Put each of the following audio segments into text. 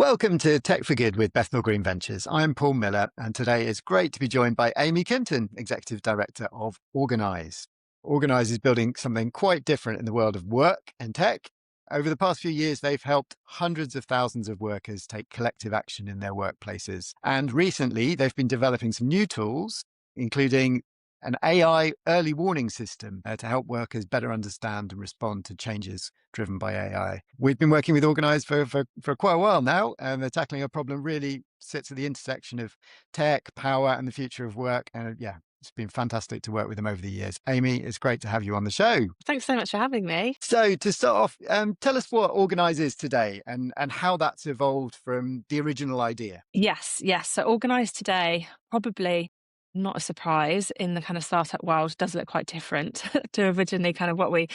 Welcome to Tech for Good with Bethnal Green Ventures. I'm Paul Miller, and today it's great to be joined by Amy Kinton, Executive Director of Organise. Organise is building something quite different in the world of work and tech. Over the past few years, they've helped hundreds of thousands of workers take collective action in their workplaces. And recently, they've been developing some new tools, including an AI early warning system to help workers better understand and respond to changes driven by AI. We've been working with Organise for quite a while now, and they're tackling a problem really sits at the intersection of tech, power, and the future of work. And it's been fantastic to work with them over the years. Amy, it's great to have you on the show. Thanks so much for having me. So to start off, tell us what Organise is today and how that's evolved from the original idea. Yes. So Organise today, probably not a surprise in the kind of startup world, does look quite different to originally kind of what we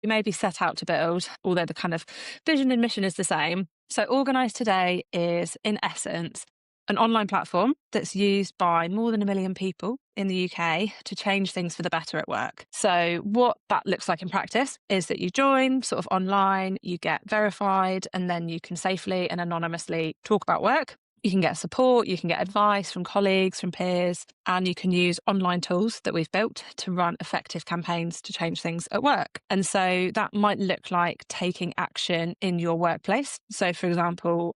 maybe set out to build, although the kind of vision and mission is the same. So Organise today is, in essence, an online platform that's used by more than 1 million people in the UK to change things for the better at work. So what that looks like in practice is that you join sort of online, you get verified, and then you can safely and anonymously talk about work. You can get support, you can get advice from colleagues, from peers, and you can use online tools that we've built to run effective campaigns to change things at work. And so that might look like taking action in your workplace. So, for example,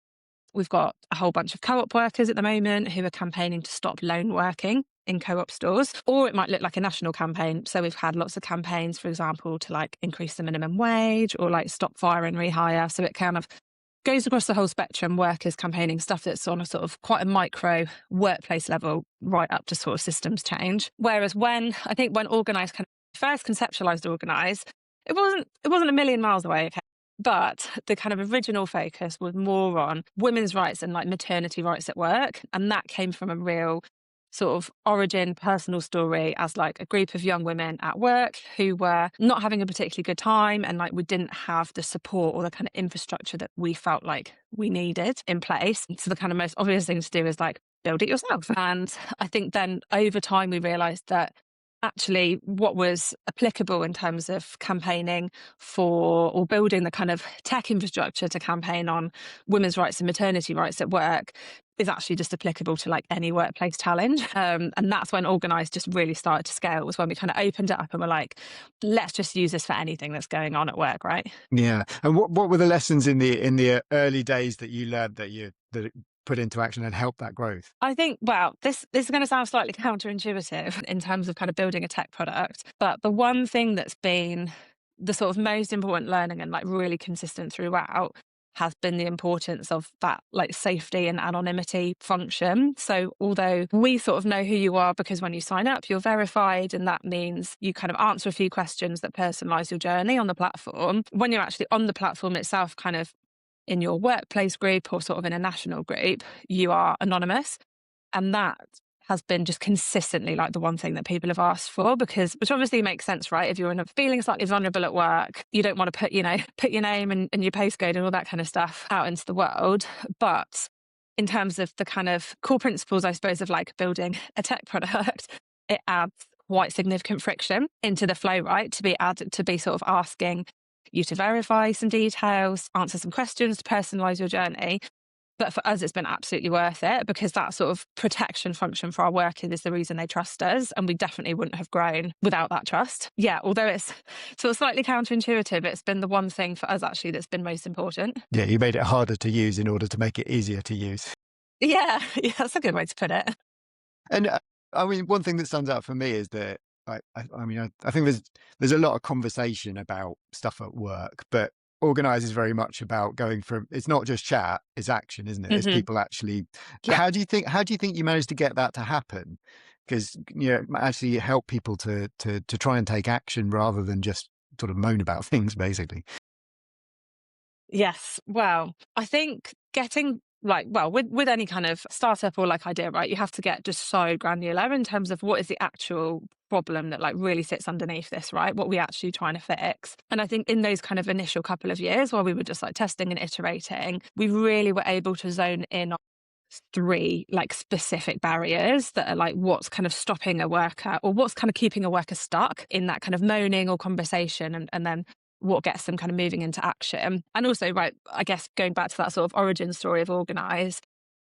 we've got a whole bunch of co-op workers at the moment who are campaigning to stop lone working in co-op stores, or it might look like a national campaign. So we've had lots of campaigns, for example, to like increase the minimum wage or like stop fire and rehire. So it kind of goes across the whole spectrum, workers campaigning, stuff that's on a sort of quite a micro workplace level, right up to sort of systems change. Whereas when Organise kind of first conceptualized Organise, it wasn't 1 million miles away, okay? But the kind of original focus was more on women's rights and like maternity rights at work. And that came from a real sort of origin personal story as like a group of young women at work who were not having a particularly good time, and like we didn't have the support or the kind of infrastructure that we felt like we needed in place. So the kind of most obvious thing to do is like build it yourself. And I think then over time we realized that actually what was applicable in terms of campaigning for or building the kind of tech infrastructure to campaign on women's rights and maternity rights at work is actually just applicable to like any workplace challenge. And that's when Organise just really started to scale, was when we kind of opened it up and were like, let's just use this for anything that's going on at work, right? Yeah. And what were the lessons in the early days that you learned that put into action and help that growth? I think, well, this is going to sound slightly counterintuitive in terms of kind of building a tech product, but the one thing that's been the sort of most important learning and like really consistent throughout has been the importance of that like safety and anonymity function. So although we sort of know who you are because when you sign up, you're verified, and that means you kind of answer a few questions that personalize your journey on the platform. When you're actually on the platform itself, kind of in your workplace group or sort of in a national group, you are anonymous. And that has been just consistently like the one thing that people have asked for, which obviously makes sense, right? If you're feeling slightly vulnerable at work, you don't want to put your name and your postcode and all that kind of stuff out into the world. But in terms of the kind of core principles, I suppose, of like building a tech product, it adds quite significant friction into the flow, right? To be sort of asking you to verify some details, answer some questions, to personalize your journey. But for us, it's been absolutely worth it, because that sort of protection function for our workers is the reason they trust us. And we definitely wouldn't have grown without that trust. Yeah, although it's sort of slightly counterintuitive, it's been the one thing for us actually that's been most important. Yeah, you made it harder to use in order to make it easier to use. Yeah, that's a good way to put it. And I mean, one thing that stands out for me is that I think there's a lot of conversation about stuff at work, but Organise is very much about going from, it's not just chat, it's action, isn't it? It's people actually. Yeah. How do you think you managed to get that to happen? Because actually help people to try and take action rather than just sort of moan about things, basically. Yes. Well, I think getting with any kind of startup or like idea, right, you have to get just so granular in terms of what is the actual problem that like really sits underneath this, right? What we actually trying to fix. And I think in those kind of initial couple of years while we were just like testing and iterating, we really were able to zone in on 3 like specific barriers that are like what's kind of stopping a worker or what's kind of keeping a worker stuck in that kind of moaning or conversation, and then what gets them kind of moving into action. And also, right, I guess going back to that sort of origin story of Organise,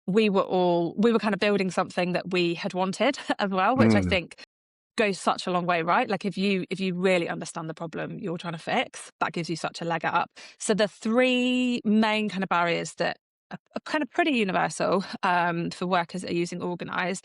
we were kind of building something that we had wanted as well, which I Mm. think goes such a long way, right? Like if you really understand the problem you're trying to fix, that gives you such a leg up. So the three main kind of barriers that are kind of pretty universal for workers that are using Organise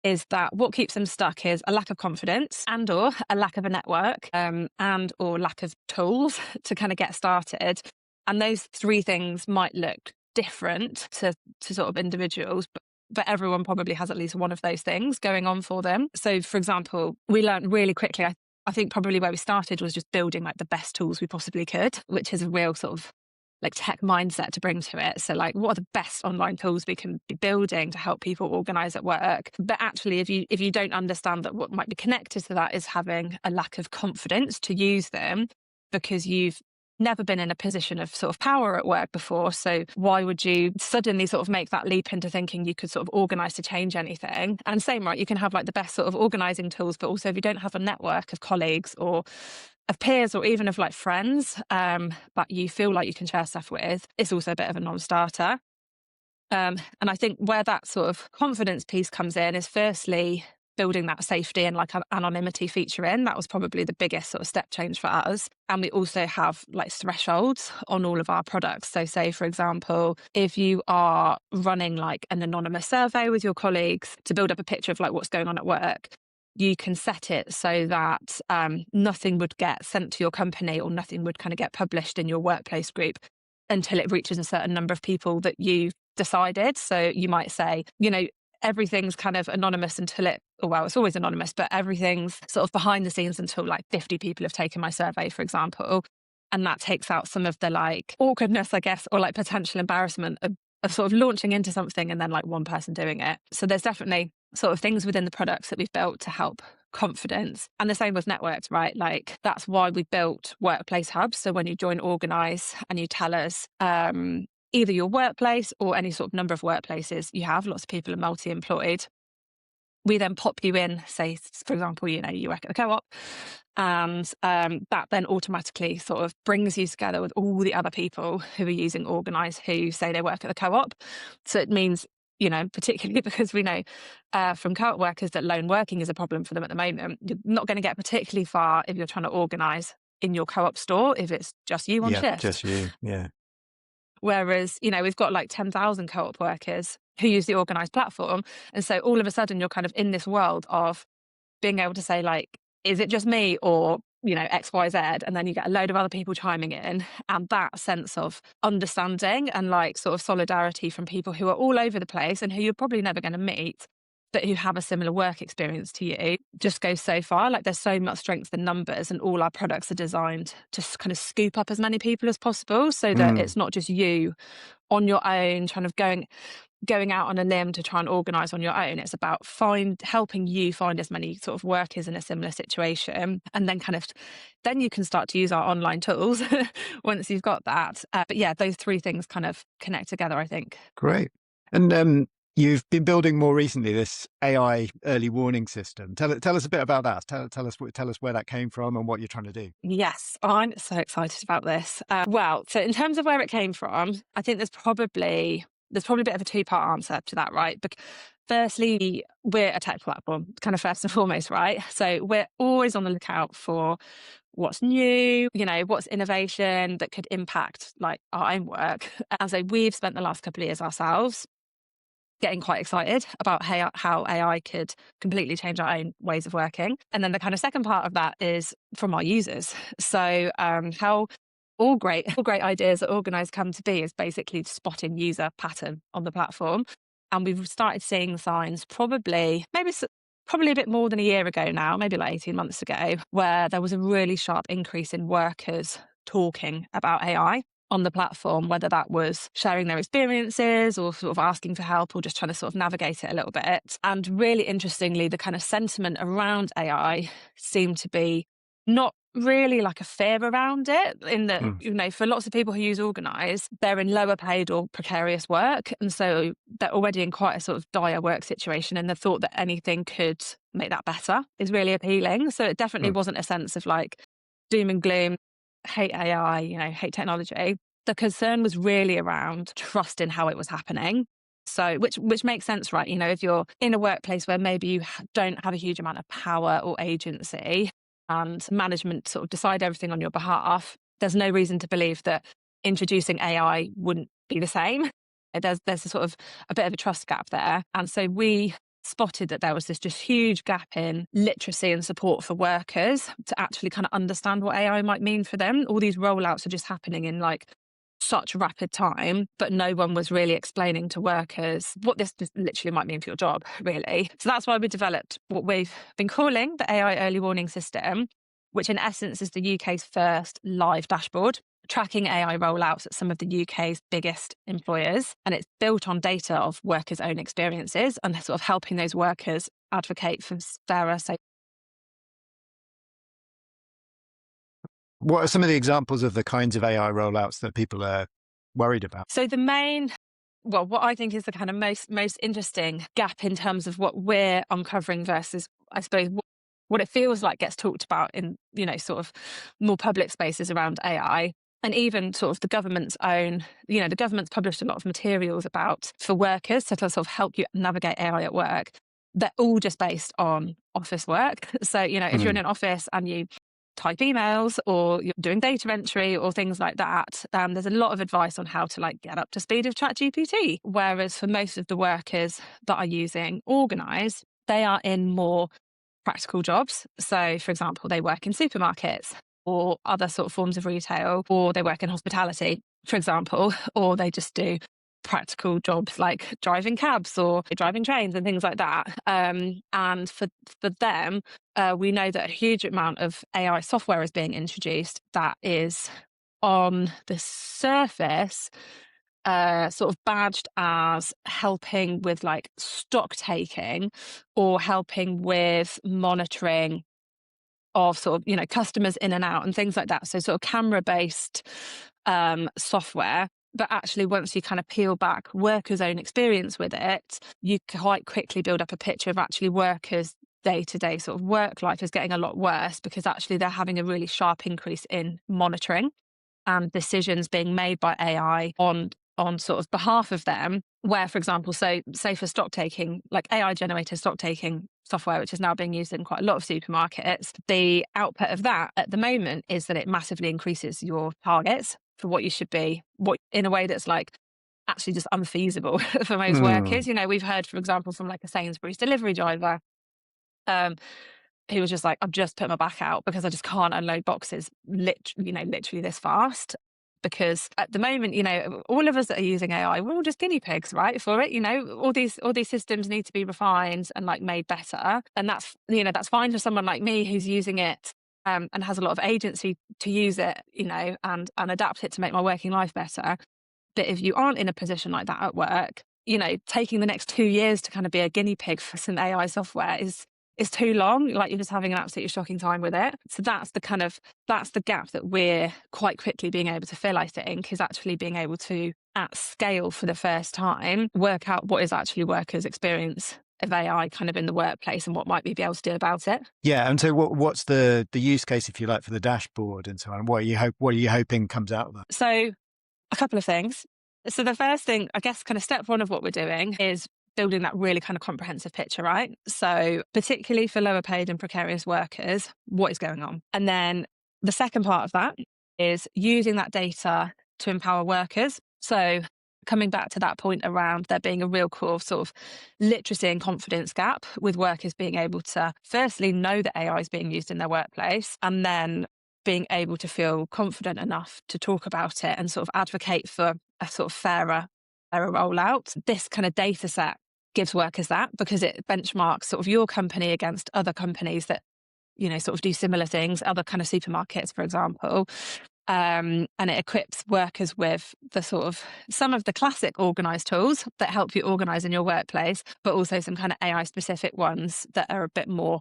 is that what keeps them stuck is a lack of confidence and or a lack of a network and or lack of tools to kind of get started. And those three things might look different to sort of individuals, but everyone probably has at least one of those things going on for them. So for example, we learned really quickly, I think probably where we started was just building like the best tools we possibly could, which is a real sort of like tech mindset to bring to it. So like, what are the best online tools we can be building to help people organize at work? But actually, if you don't understand that what might be connected to that is having a lack of confidence to use them because you've never been in a position of sort of power at work before. So why would you suddenly sort of make that leap into thinking you could sort of organize to change anything? And same, right, you can have like the best sort of organizing tools, but also if you don't have a network of colleagues or of peers or even of like friends that you feel like you can share stuff with, it's also a bit of a non-starter. And I think where that sort of confidence piece comes in is firstly building that safety and like an anonymity feature in. That was probably the biggest sort of step change for us. And we also have like thresholds on all of our products. So say, for example, if you are running like an anonymous survey with your colleagues to build up a picture of like what's going on at work, you can set it so that nothing would get sent to your company or nothing would kind of get published in your workplace group until it reaches a certain number of people that you've decided. So you might say, you know, everything's kind of anonymous until well, it's always anonymous, but everything's sort of behind the scenes until like 50 people have taken my survey, for example. And that takes out some of the like awkwardness, I guess, or like potential embarrassment of sort of launching into something and then like one person doing it. So there's definitely sort of things within the products that we've built to help confidence. And the same with networks, right? Like that's why we built workplace hubs. So when you join Organise and you tell us either your workplace or any sort of number of workplaces you have, lots of people are multi-employed, we then pop you in, say, for example, you know, you work at the co-op, and that then automatically sort of brings you together with all the other people who are using Organise who say they work at the co-op. So it means, you know, particularly because we know from co-op workers that lone working is a problem for them at the moment, you're not going to get particularly far if you're trying to organise in your co-op store if it's just you on Yeah, shift. just you. Yeah. Whereas, you know, we've got like 10,000 co-op workers who use the Organise platform. And so all of a sudden you're kind of in this world of being able to say like, is it just me or, you know, X, Y, Z? And then you get a load of other people chiming in. And that sense of understanding and like sort of solidarity from people who are all over the place and who you're probably never going to meet, but who have a similar work experience to you, just goes so far. Like there's so much strength in numbers, and all our products are designed to kind of scoop up as many people as possible so that Mm. it's not just you on your own, kind of going out on a limb to try and organise on your own. It's about helping you find as many sort of workers in a similar situation, and then then you can start to use our online tools once you've got that. But yeah, those three things kind of connect together, I think. Great. And you've been building more recently this AI early warning system. Tell us a bit about that. Tell us where that came from and what you're trying to do. Yes, I'm so excited about this. Well, so in terms of where it came from, I think there's probably a bit of a two-part answer to that, right? Firstly, we're a tech platform, kind of first and foremost, right? So we're always on the lookout for what's new, you know, what's innovation that could impact like our own work. And so we've spent the last couple of years ourselves getting quite excited about how AI could completely change our own ways of working. And then the kind of second part of that is from our users. So how all great ideas that Organise come to be is basically spotting user pattern on the platform. And we've started seeing signs probably a bit more than a year ago now, maybe like 18 months ago, where there was a really sharp increase in workers talking about AI on the platform, whether that was sharing their experiences or sort of asking for help or just trying to sort of navigate it a little bit. And really interestingly, the kind of sentiment around AI seemed to be not really like a fear around it, in that, Mm. you know, for lots of people who use Organise, they're in lower paid or precarious work. And so they're already in quite a sort of dire work situation. And the thought that anything could make that better is really appealing. So it definitely Mm. wasn't a sense of like doom and gloom. hate AI, hate technology. The concern was really around trust in how it was happening. So, which makes sense, right? If you're in a workplace where maybe you don't have a huge amount of power or agency, and management sort of decide everything on your behalf, there's no reason to believe that introducing AI wouldn't be the same. There's a sort of a bit of a trust gap there, and so we spotted that there was this just huge gap in literacy and support for workers to actually kind of understand what AI might mean for them. All these rollouts are just happening in like such rapid time, but no one was really explaining to workers what this just literally might mean for your job, really. So that's why we developed what we've been calling the AI early warning system, which in essence is the UK's first live dashboard tracking AI rollouts at some of the UK's biggest employers. And it's built on data of workers' own experiences and sort of helping those workers advocate for fairer, safer. What are some of the examples of the kinds of AI rollouts that people are worried about? So what I think is the kind of most interesting gap in terms of what we're uncovering versus, I suppose, what it feels like gets talked about in, sort of more public spaces around AI. And even sort of the government's own, the government's published a lot of materials about for workers to sort of help you navigate AI at work. They're all just based on office work. So, if you're in an office and you type emails or you're doing data entry or things like that, there's a lot of advice on how to like get up to speed with ChatGPT. Whereas for most of the workers that are using Organise, they are in more practical jobs. So, for example, they work in supermarkets or other sort of forms of retail, or they work in hospitality, for example, or they just do practical jobs like driving cabs or driving trains and things like that. And for them, we know that a huge amount of AI software is being introduced that is on the surface sort of badged as helping with like stock taking or helping with monitoring of sort of, customers in and out and things like that. So sort of camera-based software. But actually, once you kind of peel back workers' own experience with it, you quite quickly build up a picture of actually workers' day-to-day sort of work life is getting a lot worse because actually they're having a really sharp increase in monitoring and decisions being made by AI on sort of behalf of them, where, for example, so say for stock taking, like AI generated stock taking software, which is now being used in quite a lot of supermarkets, the output of that at the moment is that it massively increases your targets for what you should be, what in a way that's like actually just unfeasible for most Mm. workers. We've heard, for example, from like a Sainsbury's delivery driver, um, who was just like, I've just put my back out because I just can't unload boxes literally this fast. Because at the moment, all of us that are using AI, we're all just guinea pigs, right? For it, all these systems need to be refined and like made better. And that's fine for someone like me who's using it and has a lot of agency to use it, and adapt it to make my working life better. But if you aren't in a position like that at work, taking the next 2 years to kind of be a guinea pig for some AI software is too long. Like you're just having an absolutely shocking time with it. So that's the gap that we're quite quickly being able to fill, I think, is actually being able to, at scale for the first time, work out what is actually workers' experience of AI kind of in the workplace and what might we be able to do about it. Yeah, and so what's the use case, if you like, for the dashboard and so on? What are you hoping comes out of that? So a couple of things. So the first thing, I guess, kind of step one of what we're doing is building that really kind of comprehensive picture, right? So particularly for lower paid and precarious workers, what is going on? And then the second part of that is using that data to empower workers. So coming back to that point around there being a real core sort of literacy and confidence gap with workers being able to firstly know that AI is being used in their workplace and then being able to feel confident enough to talk about it and sort of advocate for a sort of fairer rollout. This kind of data set gives workers that because it benchmarks sort of your company against other companies that, sort of do similar things, other kind of supermarkets, for example. And it equips workers with the sort of some of the classic Organise tools that help you organise in your workplace, but also some kind of AI specific ones that are a bit more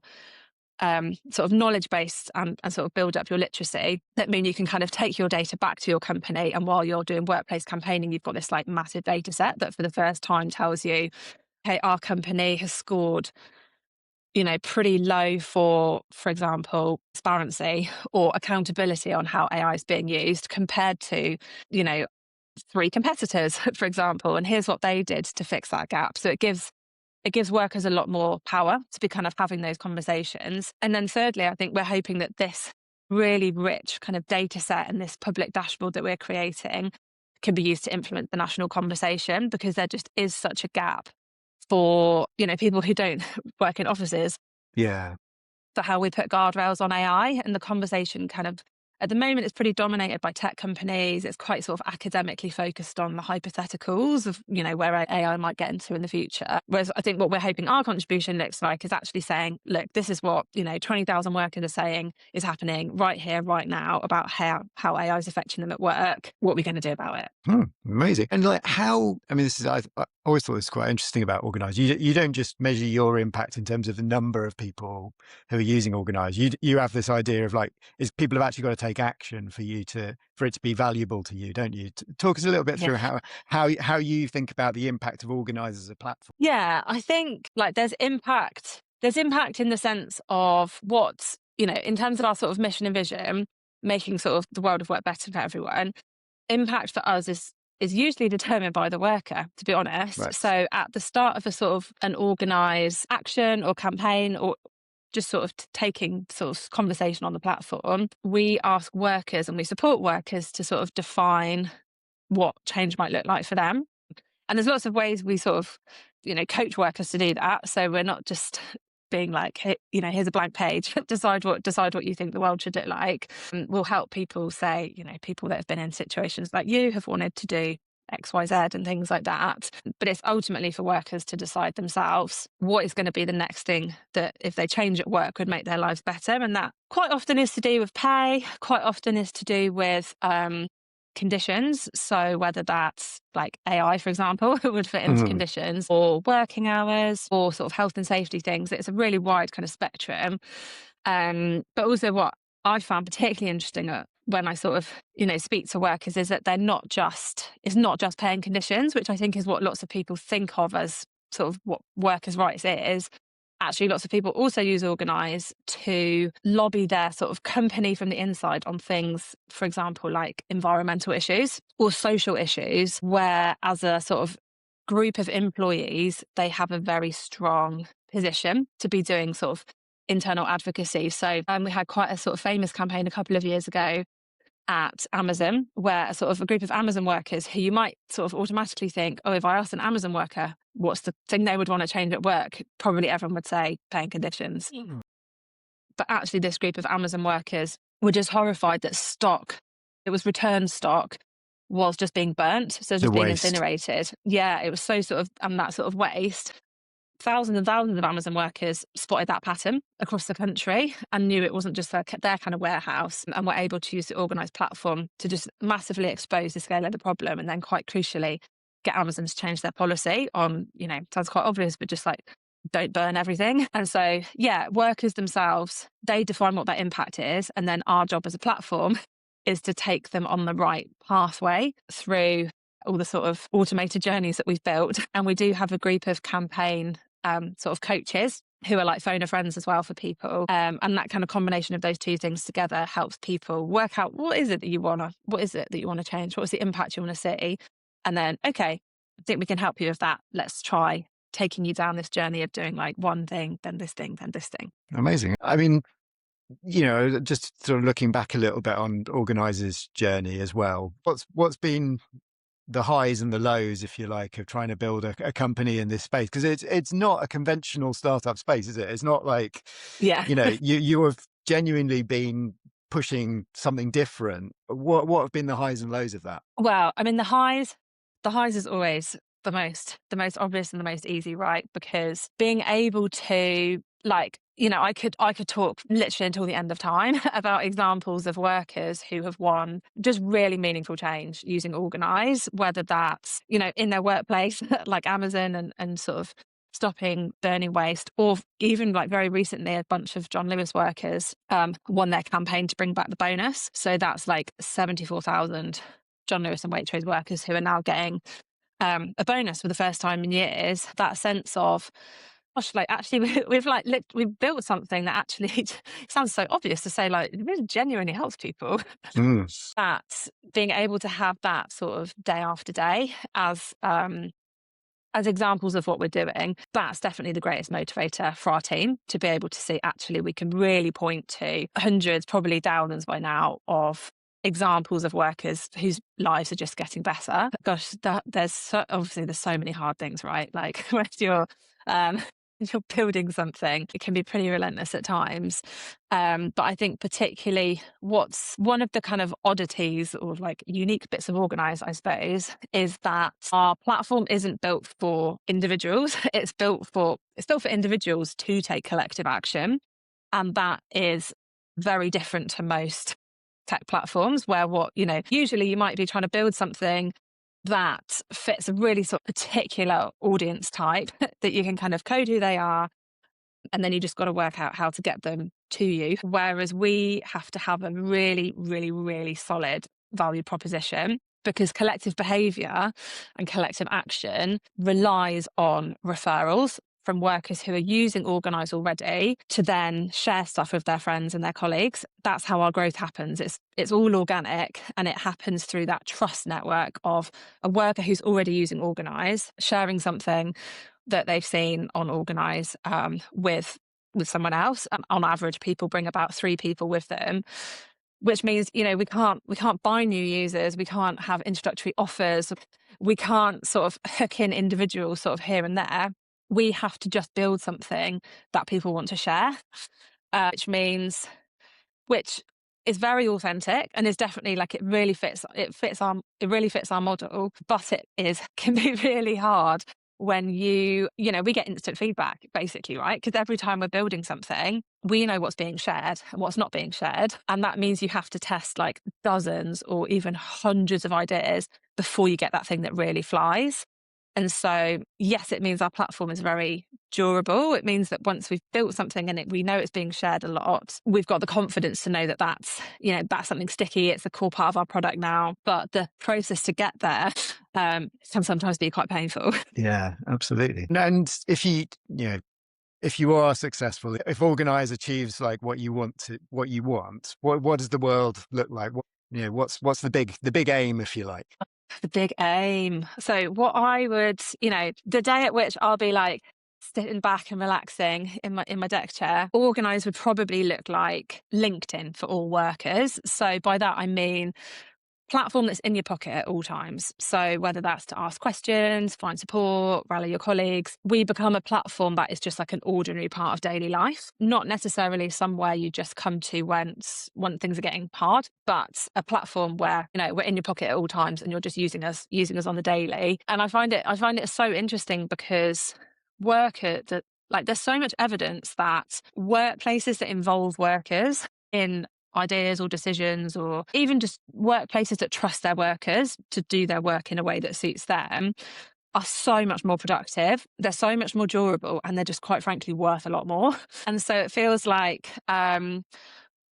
sort of knowledge based and sort of build up your literacy. That mean you can kind of take your data back to your company, and while you're doing workplace campaigning, you've got this like massive data set that for the first time tells you, hey, our company has scored pretty low for example, transparency or accountability on how AI is being used compared to, you know, three competitors, for example. And here's what they did to fix that gap. So it gives workers a lot more power to be kind of having those conversations. And then thirdly, I think we're hoping that this really rich kind of data set and this public dashboard that we're creating can be used to implement the national conversation, because there just is such a gap for, people who don't work in offices, Yeah. for how we put guardrails on AI. And the conversation kind of, at the moment, it's pretty dominated by tech companies. It's quite sort of academically focused on the hypotheticals of, where AI might get into in the future. Whereas I think what we're hoping our contribution looks like is actually saying, look, this is what, 20,000 workers are saying is happening right here, right now, about how AI is affecting them at work. What are we going to do about it? Amazing. And like how, I mean, I always thought this was quite interesting about Organise. You don't just measure your impact in terms of the number of people who are using Organise. You have this idea of like, is people have actually got to take action for it to be valuable to you, don't you? Talk us a little bit Yeah. through how you think about the impact of Organise as a platform. Yeah, I think like there's impact. There's impact in the sense of what, in terms of our sort of mission and vision, making sort of the world of work better for everyone. Impact for us is usually determined by the worker, to be honest. Right. So at the start of a sort of an organised action or campaign, or just sort of taking sort of conversation on the platform, we ask workers and we support workers to sort of define what change might look like for them. And there's lots of ways we sort of, coach workers to do that. So we're not just being like, hey, here's a blank page, decide what you think the world should look like. We'll help people say, people that have been in situations like you have wanted to do X, Y, Z and things like that. But it's ultimately for workers to decide themselves what is going to be the next thing that, if they change at work, would make their lives better. And that quite often is to do with pay, quite often is to do with conditions. So whether that's like AI, for example, would fit into Mhm. conditions, or working hours, or sort of health and safety things. It's a really wide kind of spectrum. But also what I found particularly interesting when I sort of, speak to workers is that it's not just paying conditions, which I think is what lots of people think of as sort of what workers' rights is. Actually, lots of people also use Organise to lobby their sort of company from the inside on things, for example, like environmental issues or social issues, where as a sort of group of employees, they have a very strong position to be doing sort of internal advocacy. So we had quite a sort of famous campaign a couple of years ago at Amazon, where a group of Amazon workers, who you might sort of automatically think, oh, if I asked an Amazon worker what's the thing they would want to change at work, probably everyone would say paying conditions. But actually, this group of Amazon workers were just horrified that it was returned stock, was just being burnt. So The just being waste. incinerated. Yeah, it was so sort of, and that sort of waste. Thousands and thousands of Amazon workers spotted that pattern across the country and knew it wasn't just their kind of warehouse, and were able to use the Organise platform to just massively expose the scale of the problem, and then quite crucially get Amazon to change their policy on, sounds quite obvious, but just like don't burn everything. And so, yeah, workers themselves, they define what that impact is. And then our job as a platform is to take them on the right pathway through all the sort of automated journeys that we've built. And we do have a group of campaign sort of coaches who are like phone a friends as well for people. And that kind of combination of those two things together helps people work out what is it that you want to change? What's the impact you want to see? And then, okay, I think we can help you with that. Let's try taking you down this journey of doing like one thing, then this thing, then this thing. Amazing. I mean, just sort of looking back a little bit on Organise's journey as well. What's been the highs and the lows, if you like, of trying to build a company in this space? Because it's not a conventional startup space, is it? It's not like, Yeah. you have genuinely been pushing something different. What have been the highs and lows of that? Well, I mean, the highs is always the most obvious and the most easy, right? Because being able to like, I could talk literally until the end of time about examples of workers who have won just really meaningful change using Organise, whether that's, in their workplace, like Amazon and sort of stopping burning waste, or even like very recently, a bunch of John Lewis workers won their campaign to bring back the bonus. So that's like 74,000 John Lewis and Waitrose workers who are now getting a bonus for the first time in years. That sense of gosh, like actually we've like we've built something that actually it sounds so obvious to say, like it really genuinely helps people. Mm. That being able to have that sort of day after day as examples of what we're doing, that's definitely the greatest motivator for our team, to be able to see actually we can really point to hundreds, probably thousands by now, of examples of workers whose lives are just getting better. Gosh, obviously there's so many hard things, right? Like when um, you're building something, it can be pretty relentless at times. But I think particularly what's one of the kind of oddities or like unique bits of Organise, I suppose, is that our platform isn't built for individuals. It's built for individuals to take collective action. And that is very different to most tech platforms where usually you might be trying to build something that fits a really sort of particular audience type that you can kind of code who they are, and then you just got to work out how to get them to you. Whereas we have to have a really, really, really solid value proposition, because collective behavior and collective action relies on referrals from workers who are using Organise already to then share stuff with their friends and their colleagues. That's how our growth happens. It's all organic, and it happens through that trust network of a worker who's already using Organise sharing something that they've seen on Organise with someone else. And on average, people bring about 3 people with them, which means we can't buy new users, we can't have introductory offers, we can't sort of hook in individuals sort of here and there. We have to just build something that people want to share, which is very authentic and is definitely like it really fits our model, but it is can be really hard when we get instant feedback basically, right? Because every time we're building something, we know what's being shared and what's not being shared, and that means you have to test like dozens or even hundreds of ideas before you get that thing that really flies. And so, yes, it means our platform is very durable. It means that once we've built something and we know it's being shared a lot, we've got the confidence to know that that's something sticky. It's a core part of our product now. But the process to get there can sometimes be quite painful. Yeah, absolutely. And if you are successful, if Organize achieves like what does the world look like? What's the big aim, if you like? The big aim. So, what I would, the day at which I'll be like sitting back and relaxing in my deck chair, Organise would probably look like LinkedIn for all workers. So, by that I mean platform that's in your pocket at all times. So whether that's to ask questions, find support, rally your colleagues, we become a platform that is just like an ordinary part of daily life, not necessarily somewhere you just come to when things are getting hard, but a platform where, we're in your pocket at all times and you're just using us on the daily. And I find it so interesting because there's so much evidence that workplaces that involve workers in ideas or decisions, or even just workplaces that trust their workers to do their work in a way that suits them, are so much more productive. They're so much more durable, and they're just quite frankly worth a lot more. And so it feels like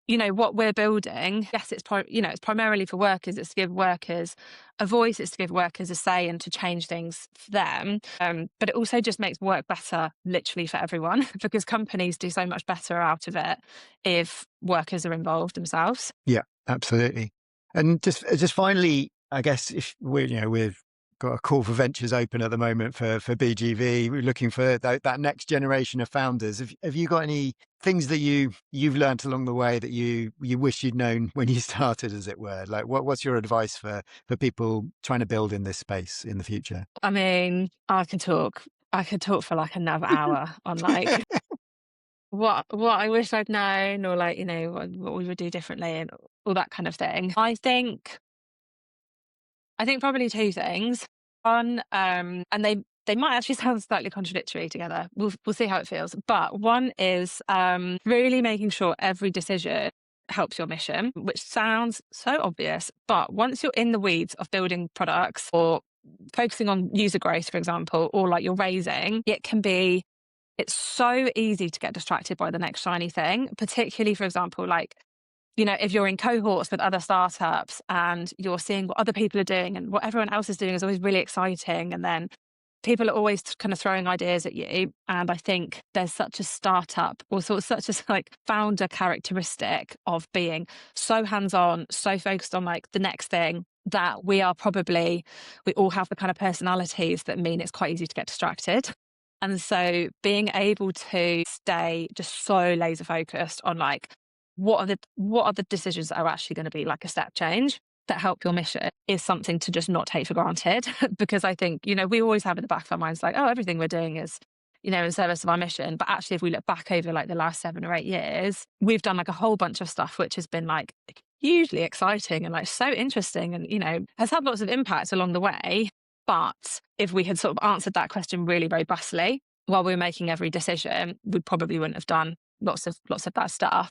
what we're building, yes, it's primarily for workers. It's to give workers a voice, it's to give workers a say and to change things for them. But it also just makes work better literally for everyone because companies do so much better out of it if workers are involved themselves. Yeah, absolutely. And just finally, I guess if we've got a call for ventures open at the moment for BGV. We're looking for that next generation of founders. Have you got any things that you've learned along the way that you wish you'd known when you started, as it were? Like what's your advice for people trying to build in this space in the future? I mean, I could talk for like another hour on like what I wish I'd known, or like, what we would do differently and all that kind of thing. I think probably 2 things. One, and they might actually sound slightly contradictory together. We'll see how it feels. But one is really making sure every decision helps your mission, which sounds so obvious. But once you're in the weeds of building products or focusing on user growth, for example, or like you're raising, it's so easy to get distracted by the next shiny thing, particularly, for example, like, if you're in cohorts with other startups and you're seeing what other people are doing and what everyone else is doing is always really exciting. And then people are always kind of throwing ideas at you. And I think there's such a startup or sort of such a like founder characteristic of being so hands-on, so focused on like the next thing that we all have the kind of personalities that mean it's quite easy to get distracted. And so being able to stay just so laser focused on like what are the decisions that are actually going to be like a step change that help your mission is something to just not take for granted. Because I think, we always have in the back of our minds like, oh, everything we're doing is, in service of our mission. But actually, if we look back over like the last 7 or 8 years, we've done like a whole bunch of stuff which has been like hugely exciting and like so interesting and, has had lots of impact along the way. But if we had sort of answered that question really robustly while we were making every decision, we probably wouldn't have done lots of that stuff.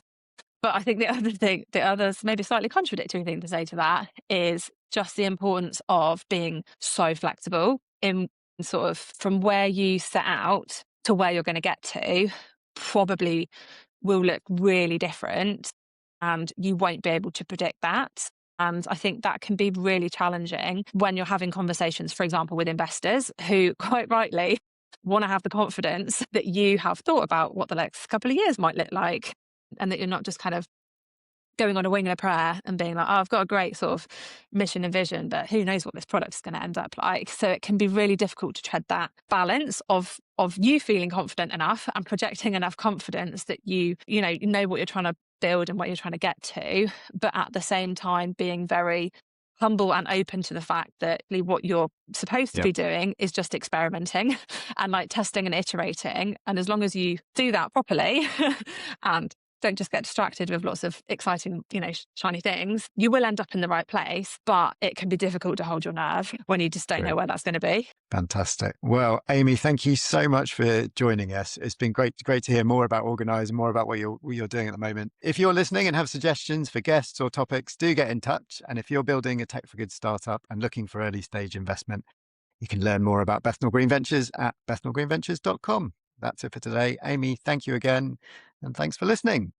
But I think the other maybe slightly contradictory thing to say to that is just the importance of being so flexible in sort of from where you set out to where you're going to get to, probably will look really different and you won't be able to predict that. And I think that can be really challenging when you're having conversations, for example, with investors who quite rightly want to have the confidence that you have thought about what the next couple of years might look like and that you're not just kind of going on a wing and a prayer and being like, oh, I've got a great sort of mission and vision, but who knows what this product is going to end up like. So it can be really difficult to tread that balance of you feeling confident enough and projecting enough confidence that you know what you're trying to build and what you're trying to get to, but at the same time being very humble and open to the fact that what you're supposed to Yep. be doing is just experimenting and like testing and iterating. And as long as you do that properly and don't just get distracted with lots of exciting, shiny things, you will end up in the right place, but it can be difficult to hold your nerve when you just don't know Great. where that's going to be. Fantastic. Well, Amy, thank you so much for joining us. It's been great to hear more about Organise and more about what you're doing at the moment. If you're listening and have suggestions for guests or topics, do get in touch. And if you're building a tech for good startup and looking for early stage investment, you can learn more about Bethnal Green Ventures at bethnalgreenventures.com. That's it for today. Amy, thank you again. And thanks for listening.